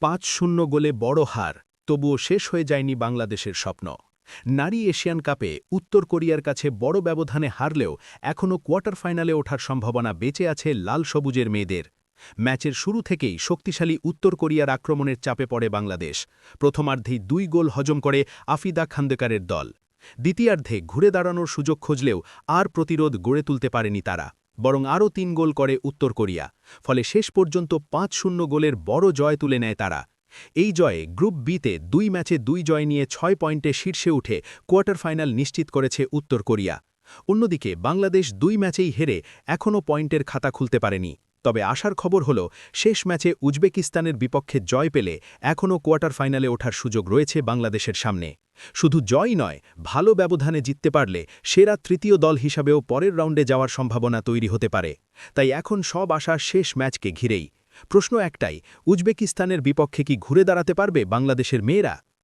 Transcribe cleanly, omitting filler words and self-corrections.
৫-০ গোলে বড় হার, তবুও শেষ হয়ে যায়নি বাংলাদেশের স্বপ্ন। নারী এশিয়ান কাপে উত্তর কোরিয়ার কাছে বড় ব্যবধানে হারলেও এখনও কোয়ার্টার ফাইনালে ওঠার সম্ভাবনা বেঁচে আছে লাল সবুজের মেয়েদের। ম্যাচের শুরু থেকেই শক্তিশালী উত্তর কোরিয়ার আক্রমণের চাপে পড়ে বাংলাদেশ। প্রথমার্ধেই ২ গোল হজম করে আফিদা খান্দেকারের দল। দ্বিতীয়ার্ধে ঘুরে দাঁড়ানোর সুযোগ খুঁজলেও আর প্রতিরোধ গড়ে তুলতে পারেনি তারা, বরং আরও ৩ গোল করে উত্তর কোরিয়া। ফলে শেষ পর্যন্ত ৫-০ গোলের বড় জয় তুলে নেয় তারা। এই জয়ে গ্রুপ বিতে ২ ম্যাচে ২ জয় নিয়ে ৬ পয়েন্টে শীর্ষে উঠে কোয়ার্টার ফাইনাল নিশ্চিত করেছে উত্তর কোরিয়া। অন্যদিকে বাংলাদেশ ২ ম্যাচেই হেরে এখনও পয়েন্টের খাতা খুলতে পারেনি। তবে আশার খবর হল, শেষ ম্যাচে উজবেকিস্তানের বিপক্ষে জয় পেলে এখনও কোয়ার্টার ফাইনালে ওঠার সুযোগ রয়েছে বাংলাদেশের সামনে। শুধু জয় নয়, ভালো ব্যবধানে জিততে পারলে সেরা তৃতীয় দল হিসাবেও পরের রাউন্ডে যাওয়ার সম্ভাবনা তৈরি হতে পারে। তাই এখন সব আশা শেষ ম্যাচকে ঘিরেই। প্রশ্ন একটাই, উজবেকিস্তানের বিপক্ষে কি ঘুরে দাঁড়াতে পারবে বাংলাদেশের মেয়েরা?